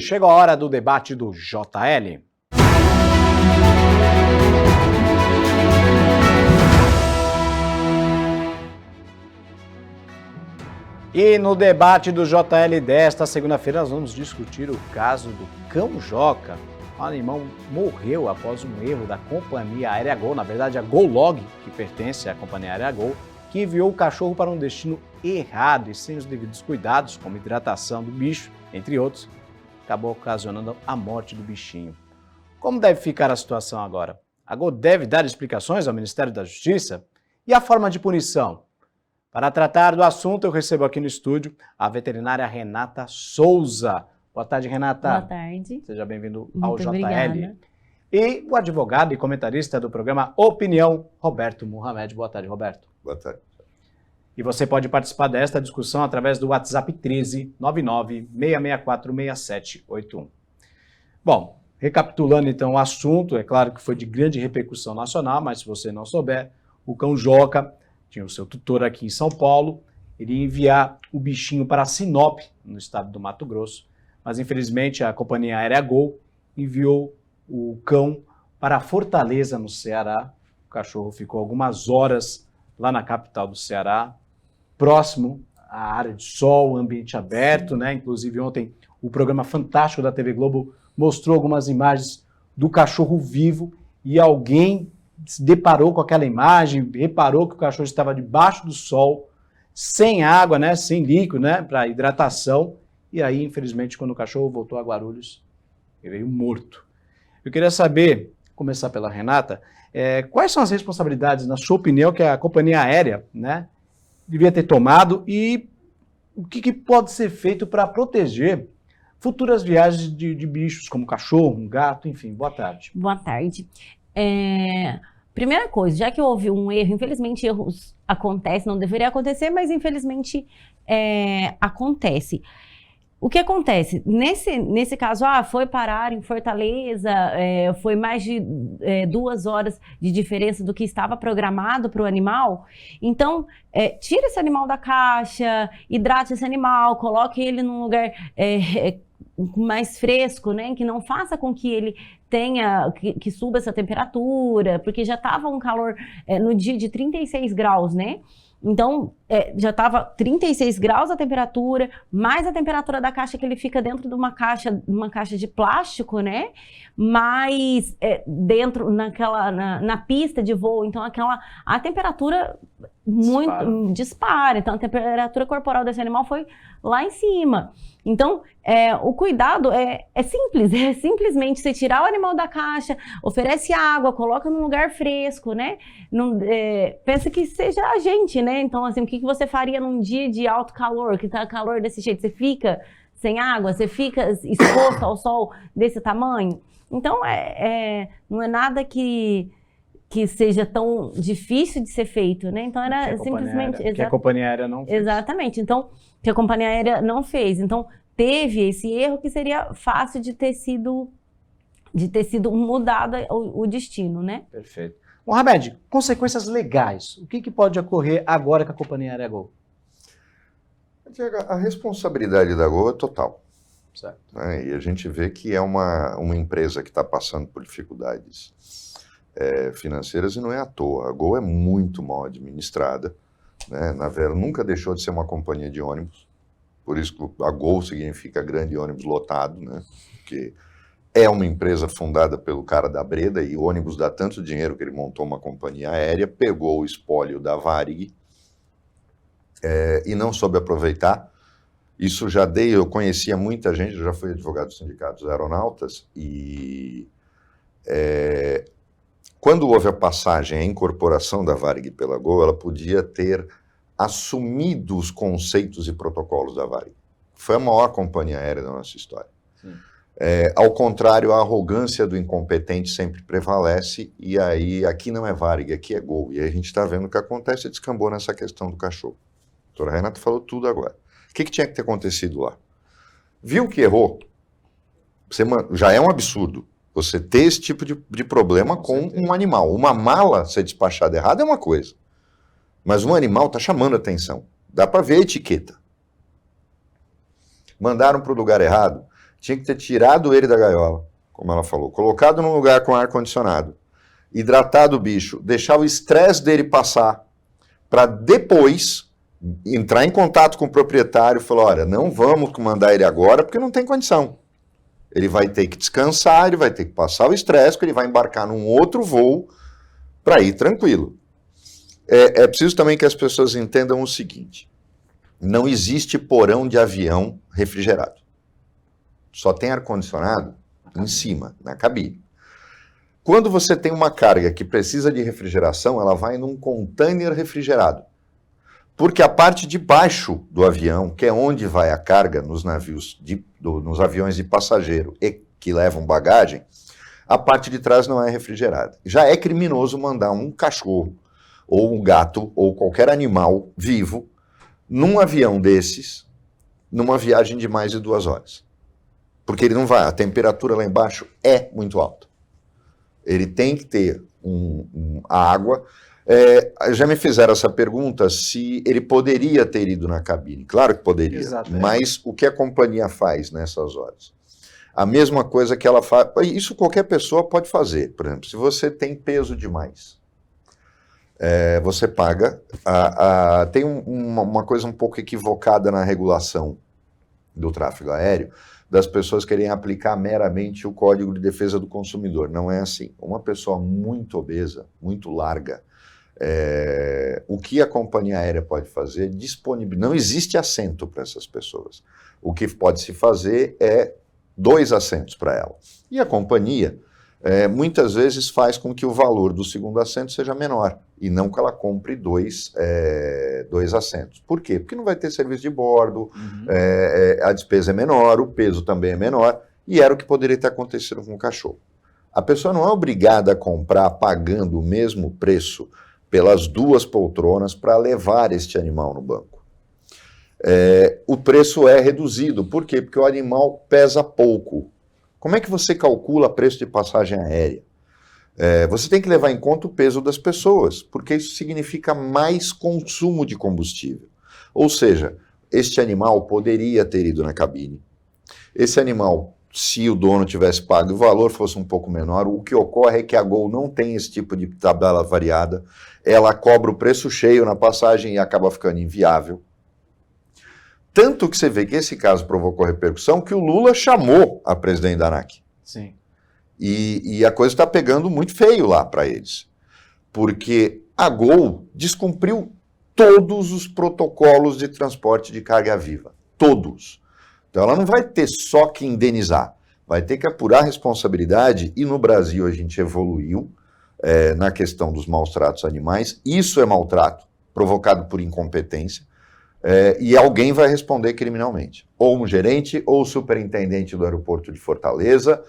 chegou a hora do debate do JL. E no debate do JL desta segunda-feira nós vamos discutir o caso do cão Joca. O animal morreu após um erro da companhia aérea Gol, na verdade a GoLog, que pertence à companhia aérea Gol, que enviou o cachorro para um destino errado e sem os devidos cuidados, como hidratação do bicho, entre outros, acabou ocasionando a morte do bichinho. Como deve ficar a situação agora? A Gol deve dar explicações ao Ministério da Justiça? E a forma de punição? Para tratar do assunto, eu recebo aqui no estúdio a veterinária Renata Souza. Boa tarde, Renata. Boa tarde. Seja bem-vindo ao JL. Obrigada. E o advogado e comentarista do programa Opinião, Roberto Mohamed. Boa tarde, Roberto. Boa tarde. E você pode participar desta discussão através do WhatsApp 13 99 664 6781. Bom, recapitulando então o assunto, é claro que foi de grande repercussão nacional, mas se você não souber, o cão Joca tinha o seu tutor aqui em São Paulo, iria enviar o bichinho para Sinop, no estado do Mato Grosso, mas infelizmente a companhia aérea Gol enviou o cão para Fortaleza, no Ceará. O cachorro ficou algumas horas lá na capital do Ceará, próximo à área de sol, ambiente aberto, né? Inclusive ontem o programa fantástico da TV Globo mostrou algumas imagens do cachorro vivo e alguém se deparou com aquela imagem, reparou que o cachorro estava debaixo do sol, sem água, né? Sem líquido, né? Para hidratação. E aí, infelizmente, quando o cachorro voltou a Guarulhos, ele veio morto. Eu queria saber, começar pela Renata, quais são as responsabilidades, na sua opinião, que a companhia aérea, né, devia ter tomado e o que pode ser feito para proteger futuras viagens de bichos, como cachorro, um gato, enfim. Boa tarde. Boa tarde. Primeira coisa, já que houve um erro, infelizmente erros acontecem, não deveria acontecer, mas infelizmente acontece. O que acontece? Nesse caso, foi parar em Fortaleza, foi mais de 2 horas de diferença do que estava programado para o animal. Então, tira esse animal da caixa, hidrate esse animal, coloque ele num lugar mais fresco, né? Que não faça com que ele tenha, que suba essa temperatura, porque já estava um calor no dia de 36 graus, né? Então, já estava 36 graus a temperatura, mais a temperatura da caixa, que ele fica dentro de uma caixa de plástico, né? Mas dentro, na pista de voo, então a temperatura muito dispara. Então, a temperatura corporal desse animal foi lá em cima. Então, o cuidado é simples, é simplesmente você tirar o animal da caixa, oferece água, coloca num lugar fresco, né? Pensa que seja a gente, né? Então, assim, o que você faria num dia de alto calor, que tá calor desse jeito? Você fica sem água? Você fica exposto ao sol desse tamanho? Então, não é nada que seja tão difícil de ser feito, né? Então, era simplesmente... Que a companhia aérea não fez. Exatamente. Então, que a companhia aérea não fez. Então, teve esse erro que seria fácil de ter sido mudado o destino, né? Perfeito. Mohamed, consequências legais. O que pode ocorrer agora com a companhia aérea Gol? A responsabilidade da Gol é total. Certo. E a gente vê que é uma empresa que está passando por dificuldades financeiras e não é à toa. A Gol é muito mal administrada, né? Na verdade, nunca deixou de ser uma companhia de ônibus. Por isso que a Gol significa grande ônibus lotado, né? Porque é uma empresa fundada pelo cara da Breda e o ônibus dá tanto dinheiro que ele montou uma companhia aérea, pegou o espólio da Varig e não soube aproveitar. Isso eu conhecia muita gente, eu já fui advogado dos sindicatos aeronautas e quando houve a passagem, a incorporação da Varig pela Gol, ela podia ter assumido os conceitos e protocolos da Varig. Foi a maior companhia aérea da nossa história. Ao contrário, a arrogância do incompetente sempre prevalece, e aí aqui não é Varig, aqui é Gol. E aí a gente está vendo o que acontece e descambou nessa questão do cachorro. A doutora Renata falou tudo agora. O que tinha que ter acontecido lá? Viu que errou? Já é um absurdo você ter esse tipo de problema com um animal. Uma mala ser despachada errada é uma coisa, mas um animal está chamando a atenção. Dá para ver a etiqueta. Mandaram para o lugar errado. tinha que ter tirado ele da gaiola, como ela falou, colocado num lugar com ar-condicionado, hidratado o bicho, deixar o estresse dele passar, para depois entrar em contato com o proprietário e falar, olha, não vamos mandar ele agora porque não tem condição. Ele vai ter que descansar, ele vai ter que passar o estresse, porque ele vai embarcar num outro voo para ir tranquilo. É preciso também que as pessoas entendam o seguinte, não existe porão de avião refrigerado. Só tem ar-condicionado em cima, na cabine. Quando você tem uma carga que precisa de refrigeração, ela vai num container refrigerado. Porque a parte de baixo do avião, que é onde vai a carga nos navios, nos aviões de passageiro e que levam bagagem, a parte de trás não é refrigerada. Já é criminoso mandar um cachorro, ou um gato, ou qualquer animal vivo, num avião desses, numa viagem de mais de 2 horas. Porque ele não vai, a temperatura lá embaixo é muito alta. Ele tem que ter a água. Já me fizeram essa pergunta se ele poderia ter ido na cabine. Claro que poderia, mas o que a companhia faz nessas horas? A mesma coisa que ela faz, isso qualquer pessoa pode fazer. Por exemplo, se você tem peso demais, você paga. Tem uma coisa um pouco equivocada na regulação do tráfego aéreo, das pessoas querem aplicar meramente o Código de Defesa do Consumidor. Não é assim. Uma pessoa muito obesa, muito larga, o que a companhia aérea pode fazer? Não existe assento para essas pessoas. O que pode se fazer é 2 assentos para ela. E a companhia, muitas vezes, faz com que o valor do segundo assento seja menor, e não que ela compre 2 assentos. Por quê? Porque não vai ter serviço de bordo, a despesa é menor, o peso também é menor, e era o que poderia ter acontecido com o cachorro. A pessoa não é obrigada a comprar pagando o mesmo preço pelas 2 poltronas para levar este animal no banco. O preço é reduzido. Por quê? Porque o animal pesa pouco. Como é que você calcula preço de passagem aérea? Você tem que levar em conta o peso das pessoas, porque isso significa mais consumo de combustível. Ou seja, este animal poderia ter ido na cabine. Esse animal, se o dono tivesse pago e o valor fosse um pouco menor, o que ocorre é que a Gol não tem esse tipo de tabela variada, ela cobra o preço cheio na passagem e acaba ficando inviável. Tanto que você vê que esse caso provocou repercussão que o Lula chamou a presidente da ANAC. Sim. E a coisa está pegando muito feio lá para eles. Porque a Gol descumpriu todos os protocolos de transporte de carga viva. Todos. Então ela não vai ter só que indenizar. Vai ter que apurar a responsabilidade. E no Brasil a gente evoluiu na questão dos maus tratos animais. Isso é maltrato provocado por incompetência. E alguém vai responder criminalmente. Ou um gerente, ou o superintendente do aeroporto de Fortaleza,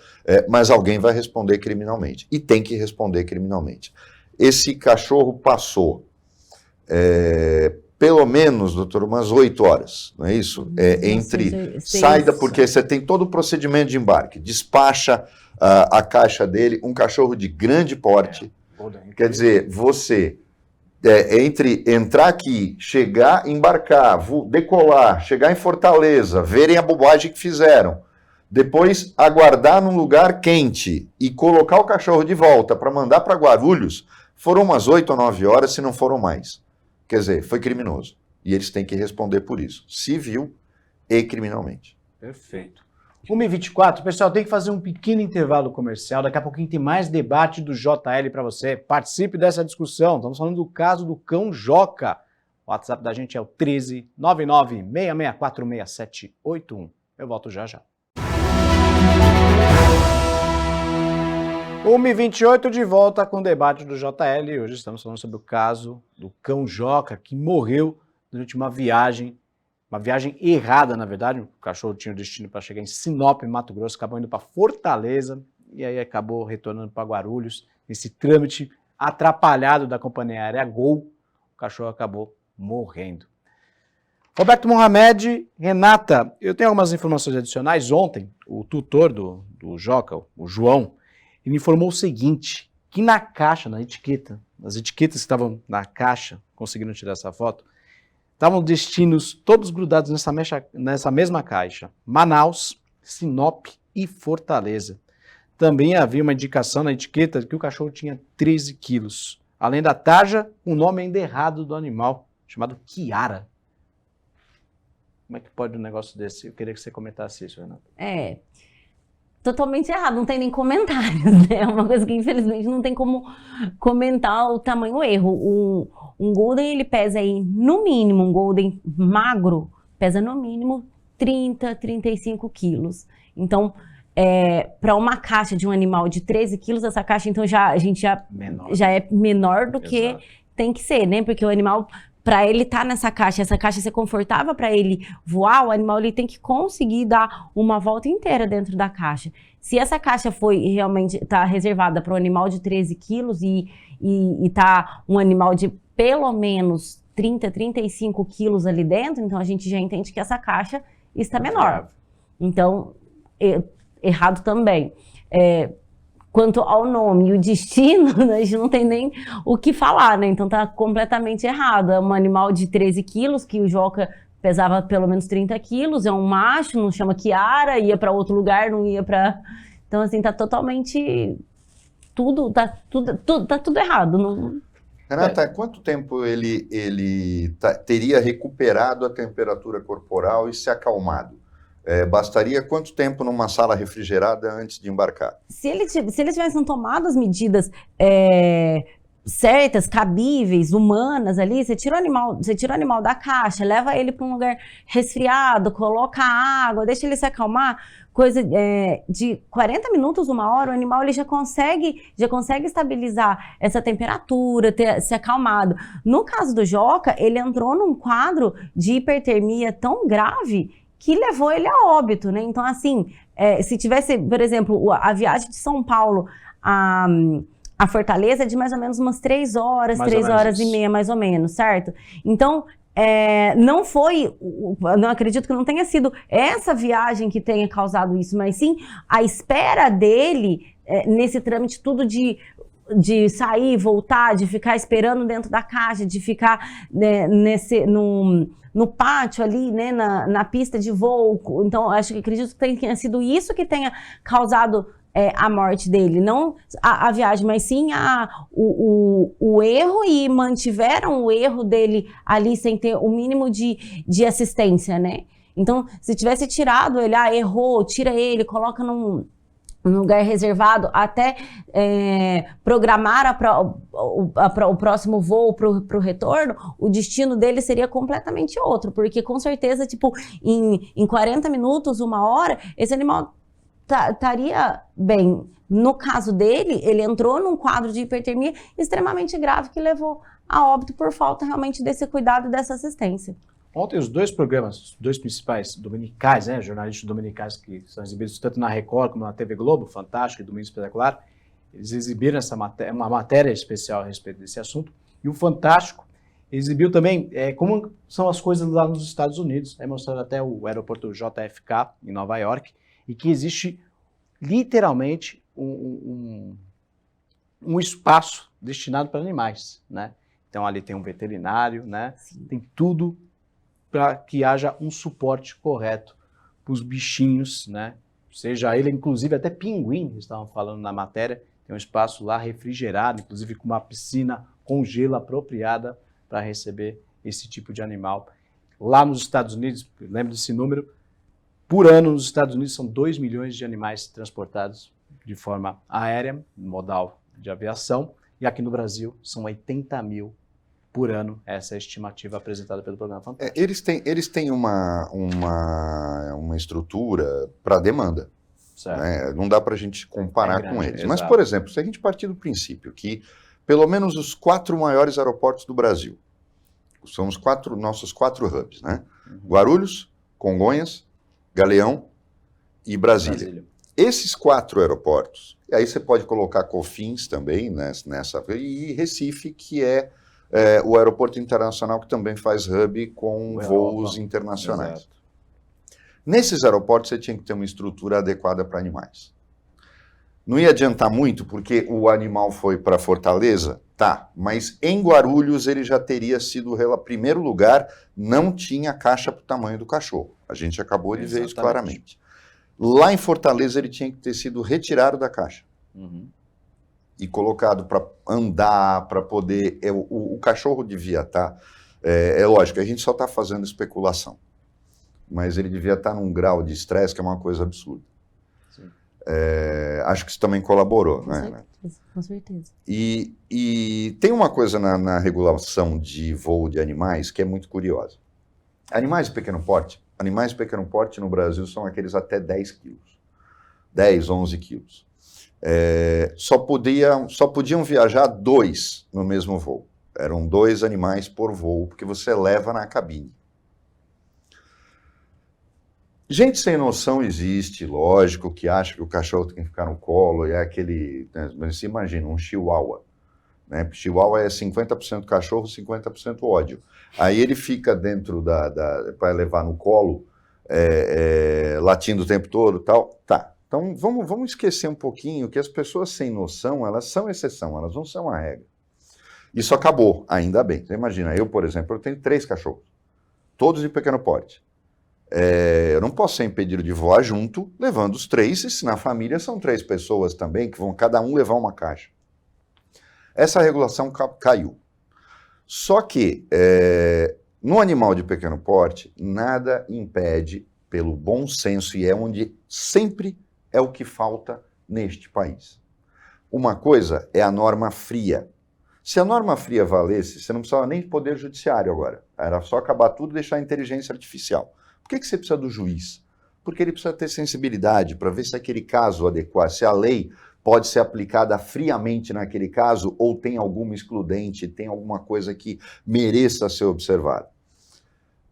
mas alguém vai responder criminalmente. E tem que responder criminalmente. Esse cachorro passou, pelo menos, doutor, umas 8 horas, não é isso? Saída, porque você tem todo o procedimento de embarque, despacha a caixa dele, um cachorro de grande porte, quer dizer, você... entre entrar aqui, chegar, embarcar, decolar, chegar em Fortaleza, verem a bobagem que fizeram, depois aguardar num lugar quente e colocar o cachorro de volta para mandar para Guarulhos, foram umas 8 ou 9 horas, se não foram mais. Quer dizer, foi criminoso. E eles têm que responder por isso, civil e criminalmente. Perfeito. 1h24, pessoal, tem que fazer um pequeno intervalo comercial. Daqui a pouquinho tem mais debate do JL para você. Participe dessa discussão. Estamos falando do caso do cão Joca. O WhatsApp da gente é o 13 99 664 6781. Eu volto já já. 1h28 de volta com o debate do JL. Hoje estamos falando sobre o caso do cão Joca, que morreu durante uma viagem errada, na verdade. O cachorro tinha o destino para chegar em Sinop, Mato Grosso, acabou indo para Fortaleza e aí acabou retornando para Guarulhos. Esse trâmite atrapalhado da companhia aérea Gol, o cachorro acabou morrendo. Roberto Mohamed, Renata, eu tenho algumas informações adicionais. Ontem, o tutor do Joca, o João, ele informou o seguinte, que na caixa, na etiqueta, as etiquetas que estavam na caixa, conseguiram tirar essa foto, estavam destinos todos grudados nessa mesma caixa. Manaus, Sinop e Fortaleza. Também havia uma indicação na etiqueta de que o cachorro tinha 13 quilos. Além da tarja, o nome ainda errado do animal, chamado Kiara. Como é que pode um negócio desse? Eu queria que você comentasse isso, Renato. Totalmente errado, não tem nem comentários, né? É uma coisa que infelizmente não tem como comentar o tamanho do erro. Um Golden, ele pesa aí, no mínimo, um Golden magro, pesa no mínimo 30, 35 quilos. Então, para uma caixa de um animal de 13 quilos, essa caixa, então, a gente já é menor do que tem que ser, né? Porque o animal, para ele estar nessa caixa, essa caixa ser confortável para ele voar, o animal ele tem que conseguir dar uma volta inteira dentro da caixa. Se essa caixa tá reservada para um animal de 13 quilos e tá um animal de pelo menos 30, 35 quilos ali dentro, então a gente já entende que essa caixa está menor. Então, errado também. Quanto ao nome e o destino, a gente não tem nem o que falar, né? Então tá completamente errado. É um animal de 13 quilos, que o Joca pesava pelo menos 30 quilos, é um macho, não chama Kiara, ia para outro lugar, não ia para... Então, assim, tá totalmente... Tá tudo errado. Não... Renata, quanto tempo ele teria recuperado a temperatura corporal e se acalmado? Bastaria quanto tempo numa sala refrigerada antes de embarcar? Se eles tivessem tomado as medidas certas, cabíveis, humanas ali, você tira o animal da caixa, leva ele para um lugar resfriado, coloca água, deixa ele se acalmar, coisa de 40 minutos, 1 hora, o animal ele já consegue estabilizar essa temperatura, se acalmado. No caso do Joca, ele entrou num quadro de hipertermia tão grave que levou ele a óbito, né? Então, assim, se tivesse, por exemplo, a viagem de São Paulo a Fortaleza é de mais ou menos umas 3 horas, 3 horas e meia, mais ou menos, certo? Então, não acredito que não tenha sido essa viagem que tenha causado isso, mas sim a espera dele nesse trâmite tudo de sair, voltar, de ficar esperando dentro da caixa, de ficar no pátio ali, né, na pista de voo. Então, acredito que tenha sido isso que tenha causado a morte dele, não a viagem, mas sim o erro, e mantiveram o erro dele ali sem ter o mínimo de assistência, né? Então, se tivesse tirado ele, errou, tira ele, coloca num lugar reservado, até programar o próximo voo para o retorno, o destino dele seria completamente outro, porque com certeza, tipo, em 40 minutos, 1 hora, esse animal estaria bem. No caso dele, ele entrou num quadro de hipertermia extremamente grave que levou a óbito por falta realmente desse cuidado e dessa assistência. Ontem os 2 programas, os 2 principais dominicais, né, jornalistas dominicais que são exibidos tanto na Record como na TV Globo, Fantástico e Domingo Espetacular, eles exibiram uma matéria especial a respeito desse assunto. E o Fantástico exibiu também como são as coisas lá nos Estados Unidos, mostrando até o aeroporto JFK em Nova York, e que existe literalmente um espaço destinado para animais, né? Então ali tem um veterinário, né? Tem tudo para que haja um suporte correto para os bichinhos, né? Seja ele, inclusive, até pinguim, estavam falando na matéria, tem um espaço lá refrigerado, inclusive com uma piscina com gelo apropriada para receber esse tipo de animal. Lá nos Estados Unidos, lembro desse número, por ano nos Estados Unidos são 2 milhões de animais transportados de forma aérea, modal de aviação, e aqui no Brasil são 80 mil por ano, essa é a estimativa apresentada pelo programa Fantástico. Eles têm uma estrutura para demanda. Né? Não dá para a gente comparar com eles. Exato. Mas, por exemplo, se a gente partir do princípio que pelo menos os 4 maiores aeroportos do Brasil, são os nossos 4 hubs, né? Guarulhos, Congonhas, Galeão e Brasília. Esses 4 aeroportos, e aí você pode colocar Cofins também nessa, e Recife, que é o aeroporto internacional que também faz hub com voos internacionais. Exato. Nesses aeroportos você tinha que ter uma estrutura adequada para animais. Não ia adiantar muito, porque o animal foi para Fortaleza, tá, mas em Guarulhos ele já teria sido, em primeiro lugar, não tinha caixa para o tamanho do cachorro. A gente acabou de ver isso claramente. Lá em Fortaleza ele tinha que ter sido retirado da caixa Uhum. e colocado para andar, para poder... O cachorro devia estar... É lógico, a gente só está fazendo especulação, mas ele devia estar num grau de estresse que é uma coisa absurda. Sim. Acho que isso também colaborou, Com né? certeza, com certeza. E tem uma coisa na regulação de voo de animais que é muito curiosa. Animais de pequeno porte no Brasil são aqueles até 10 quilos. 10, 11 quilos. Só podiam viajar 2 no mesmo voo. Eram 2 animais por voo, porque você leva na cabine. Gente sem noção existe, lógico, que acha que o cachorro tem que ficar no colo, e é aquele... Né, você imagina, um chihuahua. Né? Chihuahua é 50% cachorro, 50% ódio. Aí ele fica dentro para levar no colo, latindo o tempo todo e tal. Tá, então vamos esquecer um pouquinho que as pessoas sem noção, elas são exceção, elas não são a regra. Isso acabou, ainda bem. Você imagina, eu, por exemplo, eu tenho 3 cachorros, todos de pequeno porte. Eu não posso ser impedido de voar junto, levando os 3, e se na família são 3 pessoas também, que vão cada um levar uma caixa. Essa regulação caiu. Só que, no animal de pequeno porte, nada impede, pelo bom senso, e é onde sempre é o que falta neste país. Uma coisa é a norma fria. Se a norma fria valesse, você não precisava nem de poder judiciário agora. Era só acabar tudo e deixar a inteligência artificial. Por que você precisa do juiz? Porque ele precisa ter sensibilidade para ver se aquele caso adequado, se a lei pode ser aplicada friamente naquele caso ou tem alguma excludente, tem alguma coisa que mereça ser observada.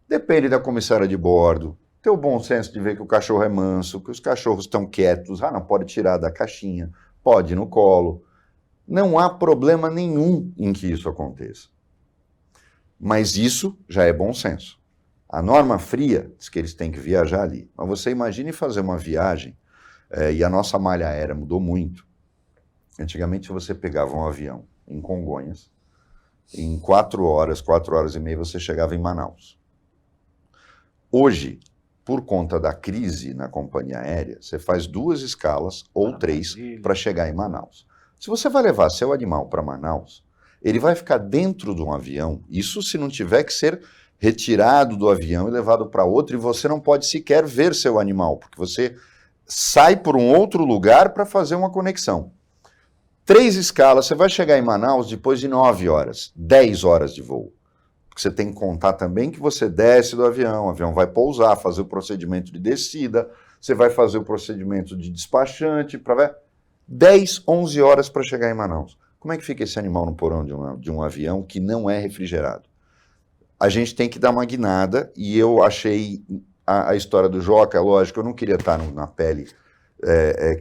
Depende da comissária de bordo, ter o bom senso de ver que o cachorro é manso, que os cachorros estão quietos, não pode tirar da caixinha, pode ir no colo. Não há problema nenhum em que isso aconteça. Mas isso já é bom senso. A norma fria diz que eles têm que viajar ali. Mas você imagine fazer uma viagem, e a nossa malha aérea mudou muito. Antigamente você pegava um avião em Congonhas, em 4 horas e meia você chegava em Manaus. Hoje, por conta da crise na companhia aérea, você faz 2 escalas ou 3 para chegar em Manaus. Se você vai levar seu animal para Manaus, ele vai ficar dentro de um avião, isso se não tiver que ser retirado do avião e levado para outro, e você não pode sequer ver seu animal, porque você sai por um outro lugar para fazer uma conexão. 3 escalas, você vai chegar em Manaus depois de 9 horas, 10 horas de voo. Porque você tem que contar também que você desce do avião, o avião vai pousar, fazer o procedimento de descida, você vai fazer o procedimento de despachante, para 10, 11 horas para chegar em Manaus. Como é que fica esse animal no porão de um avião que não é refrigerado? A gente tem que dar uma guinada, e eu achei a história do Joca, lógico, eu não queria estar na pele.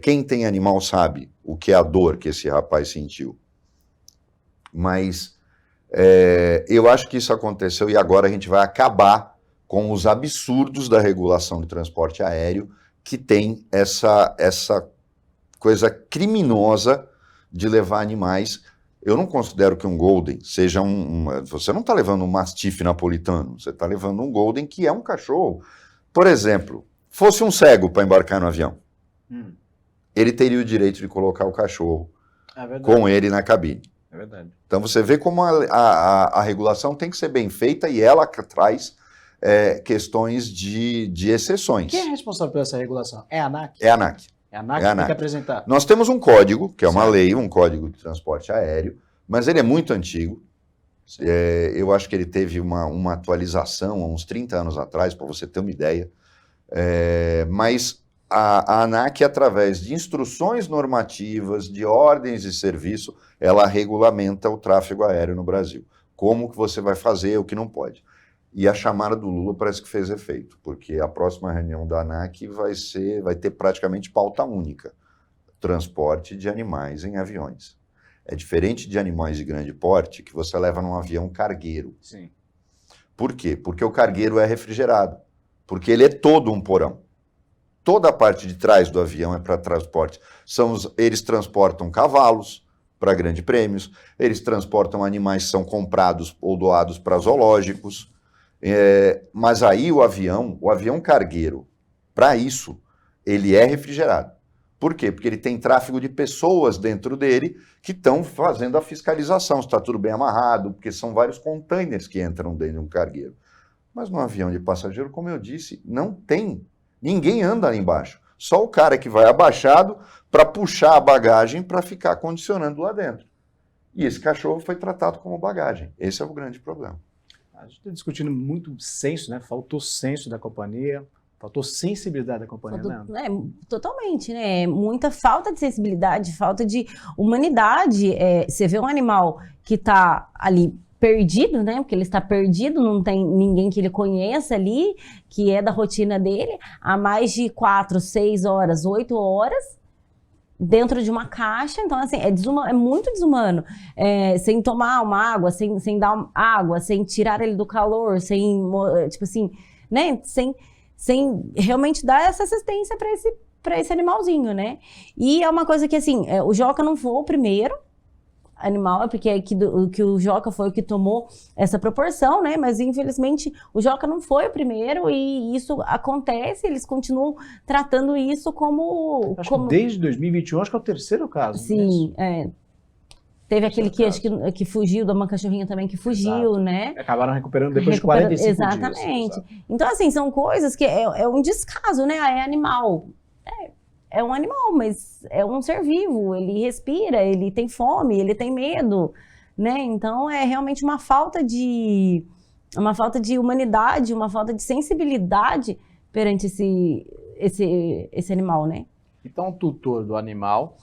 Quem tem animal sabe o que é a dor que esse rapaz sentiu. Mas eu acho que isso aconteceu e agora a gente vai acabar com os absurdos da regulação de transporte aéreo, que tem essa coisa criminosa de levar animais. Eu não considero que um Golden seja você não está levando um Mastiff napolitano, você está levando um Golden que é um cachorro. Por exemplo, fosse um cego para embarcar no avião, ele teria o direito de colocar o cachorro com ele na cabine. É verdade. Então você vê como a regulação tem que ser bem feita, e ela traz questões de exceções. Quem é responsável por essa regulação? É a ANAC? É a ANAC. É a ANAC que tem que apresentar. Nós temos um código, que é uma lei, um código de transporte aéreo, mas ele é muito antigo. Eu acho que ele teve uma atualização há uns 30 anos atrás, para você ter uma ideia. Mas a ANAC, através de instruções normativas, de ordens de serviço, ela regulamenta o tráfego aéreo no Brasil. Como que você vai fazer, o que não pode. E a chamada do Lula parece que fez efeito, porque a próxima reunião da ANAC vai ter praticamente pauta única: transporte de animais em aviões. É diferente de animais de grande porte, que você leva num avião cargueiro. Sim. Por quê? Porque o cargueiro é refrigerado, porque ele é todo um porão. Toda a parte de trás do avião é para transporte. Eles transportam cavalos para grandes prêmios, eles transportam animais que são comprados ou doados para zoológicos. Mas aí o avião cargueiro, para isso, ele é refrigerado. Por quê? Porque ele tem tráfego de pessoas dentro dele que estão fazendo a fiscalização, se está tudo bem amarrado, porque são vários containers que entram dentro de um cargueiro. Mas no avião de passageiro, como eu disse, não tem. Ninguém anda ali embaixo. Só o cara que vai abaixado para puxar a bagagem para ficar condicionando lá dentro. E esse cachorro foi tratado como bagagem. Esse é o grande problema. A gente está discutindo muito senso, né? Faltou senso da companhia, faltou sensibilidade da companhia, né? Totalmente, né? Muita falta de sensibilidade, falta de humanidade. Você vê um animal que está ali perdido, né? Porque ele está perdido, não tem ninguém que ele conheça ali, que é da rotina dele, há mais de 4, 6 horas, 8 horas, dentro de uma caixa. Então, assim, é muito desumano. Sem tomar uma água, sem dar água, sem tirar ele do calor, tipo assim, né? Sem realmente dar essa assistência para esse animalzinho, né? E é uma coisa que, assim, o Joca não foi o primeiro animal, porque que o Joca foi o que tomou essa proporção, né? Mas, infelizmente, o Joca não foi o primeiro e isso acontece, eles continuam tratando isso como... Acho que desde 2021, acho que é o terceiro caso. Sim, Teve aquele que acho que fugiu, de uma cachorrinha também que fugiu, Exato. né? Acabaram recuperando depois de 45 exatamente. dias. Então, assim, são coisas que é um descaso, né? É animal. É um animal, mas é um ser vivo. Ele respira, ele tem fome, ele tem medo, né? Então, é realmente uma falta de humanidade, uma falta de sensibilidade perante esse animal, né? Então, o tutor do animal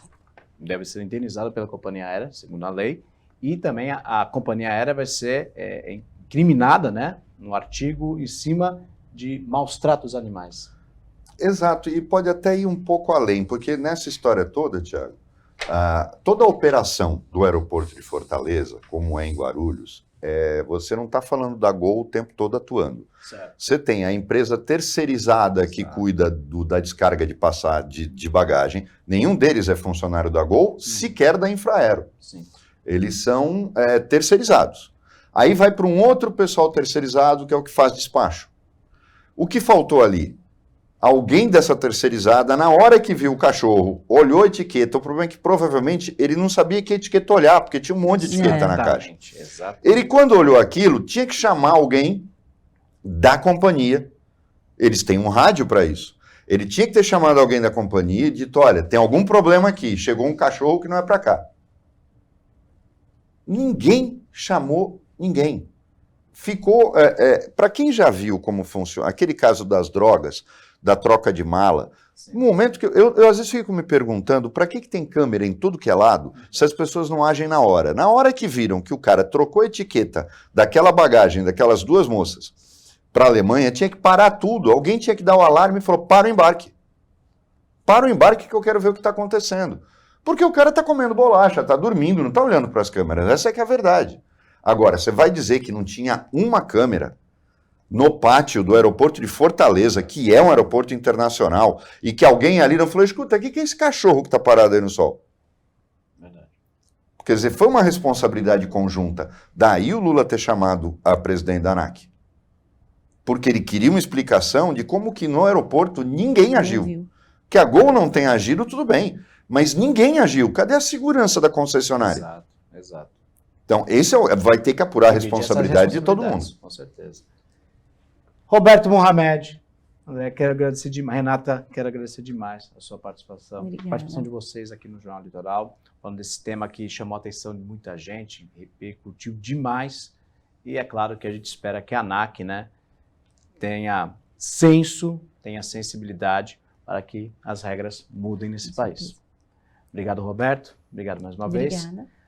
deve ser indenizado pela companhia aérea, segundo a lei, e também a companhia aérea vai ser incriminada, né, no artigo em cima de maus tratos animais. Exato, e pode até ir um pouco além, porque nessa história toda, Thiago, toda a operação do aeroporto de Fortaleza, como é em Guarulhos, você não está falando da Gol o tempo todo atuando. Certo. Você tem a empresa terceirizada que cuida da descarga de bagagem. Nenhum deles é funcionário da Gol, sequer da Infraero. Sim. Eles são terceirizados. Aí vai para um outro pessoal terceirizado, que é o que faz despacho. O que faltou ali? Alguém dessa terceirizada, na hora que viu o cachorro, olhou a etiqueta. O problema é que provavelmente ele não sabia que etiqueta olhar, porque tinha um monte de etiqueta na caixa. Exatamente. Ele, quando olhou aquilo, tinha que chamar alguém da companhia. Eles têm um rádio para isso. Ele tinha que ter chamado alguém da companhia e dito: olha, tem algum problema aqui, chegou um cachorro que não é para cá. Ninguém chamou ninguém. Ficou, para quem já viu como funciona, aquele caso das drogas, da troca de mala, no momento que eu às vezes fico me perguntando, para que tem câmera em tudo que é lado, se as pessoas não agem na hora? Na hora que viram que o cara trocou a etiqueta daquela bagagem, daquelas duas moças, para a Alemanha, tinha que parar tudo. Alguém tinha que dar o alarme e falou: para o embarque. Para o embarque que eu quero ver o que está acontecendo. Porque o cara está comendo bolacha, está dormindo, não está olhando para as câmeras. Essa é que é a verdade. Agora, você vai dizer que não tinha uma câmera no pátio do aeroporto de Fortaleza, que é um aeroporto internacional, e que alguém ali não falou: escuta, o que é esse cachorro que está parado aí no sol? Verdade. Quer dizer, foi uma responsabilidade conjunta. Daí o Lula ter chamado a presidente da ANAC. Porque ele queria uma explicação de como que no aeroporto ninguém agiu. Que a Gol não tenha agido, tudo bem, mas ninguém agiu. Cadê a segurança da concessionária? Exato. Então, esse vai ter que apurar a responsabilidade de todo mundo. Com certeza. Roberto Mohamed, André, quero agradecer demais. Renata, quero agradecer demais a sua participação. Obrigada. A participação de vocês aqui no Jornal Litoral, falando desse tema que chamou a atenção de muita gente, repercutiu demais. E é claro que a gente espera que a ANAC, né, tenha senso, tenha sensibilidade para que as regras mudem nesse país. Obrigado, Roberto. Obrigado mais uma vez. Obrigada.